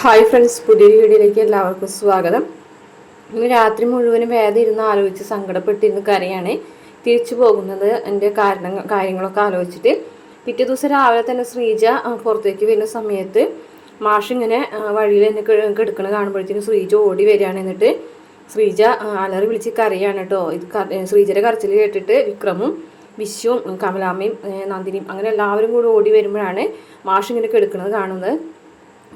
Hi friends, പുതിയൊരു വീഡിയോയിലേക്ക് എല്ലാവർക്കും സ്വാഗതം. ഇന്ന് രാത്രി മുഴുവനും വേദന ഇരുന്ന് ആലോചിച്ച് സങ്കടപ്പെട്ടിരുന്ന് കരയാണ്. തിരിച്ചു പോകുന്നത് എൻ്റെ കാര്യങ്ങളൊക്കെ ആലോചിച്ചിട്ട് പിറ്റേ ദിവസം രാവിലെ തന്നെ ശ്രീജ പുറത്തേക്ക് വരുന്ന സമയത്ത് മാഷിങ്ങനെ വഴിയിൽ എന്നെ കെടുക്കണ കാണുമ്പോഴത്തേക്കും ശ്രീജ ഓടി വരികയാണ്. എന്നിട്ട് ശ്രീജ അലറി വിളിച്ച് കരയാണ് കേട്ടോ. ശ്രീജയുടെ കരച്ചിൽ കേട്ടിട്ട് വിക്രമും വിശ്വവും കമലാമ്മയും നന്ദിനിയും അങ്ങനെ എല്ലാവരും കൂടി ഓടി വരുമ്പോഴാണ് മാഷിങ്ങനെ കെടുക്കുന്നത് കാണുന്നത്.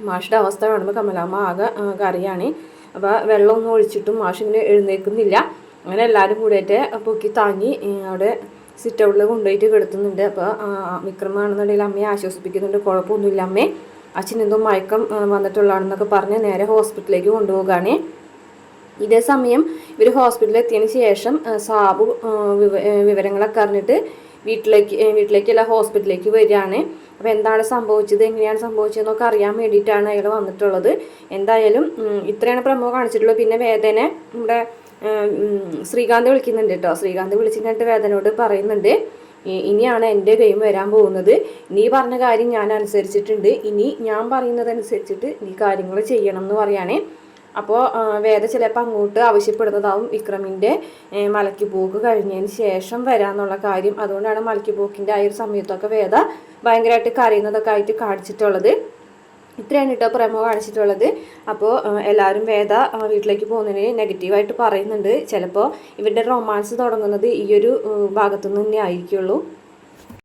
മാഷിൻ്റെ അവസ്ഥ കാണുമ്പോൾ കമലാമ്മ ആകെ കറിയാണ്. അപ്പോൾ വെള്ളമൊന്നും ഒഴിച്ചിട്ടും മാഷിങ്ങനെ എഴുന്നേൽക്കുന്നില്ല. അങ്ങനെ എല്ലാവരും കൂടിയിട്ട് പൊക്കി താങ്ങി അവിടെ സിറ്റ് ഔട്ടിൽ കൊണ്ടുപോയിട്ട് കിടത്തുന്നുണ്ട്. അപ്പോൾ വിക്രമാണെന്നുണ്ടെങ്കിൽ അമ്മയെ ആശ്വസിപ്പിക്കുന്നുണ്ട്. കുഴപ്പമൊന്നുമില്ല അമ്മേ, അച്ഛൻ എന്തോ മയക്കം വന്നിട്ടുള്ളതാണെന്നൊക്കെ പറഞ്ഞ് നേരെ ഹോസ്പിറ്റലിലേക്ക് കൊണ്ടുപോകുകയാണ്. ഇതേ സമയം ഇവർ ഹോസ്പിറ്റലിൽ എത്തിയതിന് ശേഷം സാബു വിവരങ്ങളൊക്കെ അറിഞ്ഞിട്ട് വീട്ടിലേക്കല്ല ഹോസ്പിറ്റലിലേക്ക് വരികയാണ്. അപ്പോൾ എന്താണ് സംഭവിച്ചത്, എങ്ങനെയാണ് സംഭവിച്ചതെന്നൊക്കെ അറിയാൻ വേണ്ടിയിട്ടാണ് അയാൾ വന്നിട്ടുള്ളത്. എന്തായാലും ഇത്രയാണ് പ്രമോ കാണിച്ചിട്ടുള്ളത്. പിന്നെ വേദന നമ്മുടെ ശ്രീകാന്ത് വിളിക്കുന്നുണ്ട് കേട്ടോ. ശ്രീകാന്ത് വിളിച്ചിട്ട് വേദനയോട് പറയുന്നുണ്ട്, ഇനിയാണ് എൻ്റെ ഗെയിം വരാൻ പോകുന്നത്. നീ പറഞ്ഞ കാര്യം ഞാൻ അനുസരിച്ചിട്ടുണ്ട്, ഇനി ഞാൻ പറയുന്നതനുസരിച്ചിട്ട് നീ കാര്യങ്ങൾ ചെയ്യണം എന്ന് പറയുകയാണ്. അപ്പോൾ വേദ ചിലപ്പോൾ അങ്ങോട്ട് ആവശ്യപ്പെടുന്നതാവും വിക്രമിൻ്റെ മലയ്ക്ക് പോക്ക് കഴിഞ്ഞതിന് ശേഷം വരാമെന്നുള്ള കാര്യം. അതുകൊണ്ടാണ് മലയ്ക്ക് പോക്കിൻ്റെ ആ ഒരു സമയത്തൊക്കെ വേദ ഭയങ്കരമായിട്ട് കരയുന്നതൊക്കെ ആയിട്ട് കാണിച്ചിട്ടുള്ളത്. ഇത്രയാണ് കേട്ടോ പ്രമോ കാണിച്ചിട്ടുള്ളത്. അപ്പോൾ എല്ലാവരും വേദ വീട്ടിലേക്ക് പോകുന്നതിന് നെഗറ്റീവായിട്ട് പറയുന്നുണ്ട്. ചിലപ്പോൾ ഇവരുടെ റൊമാൻസ് തുടങ്ങുന്നത് ഈ ഒരു ഭാഗത്തുനിന്ന് തന്നെ ആയിരിക്കുള്ളൂ.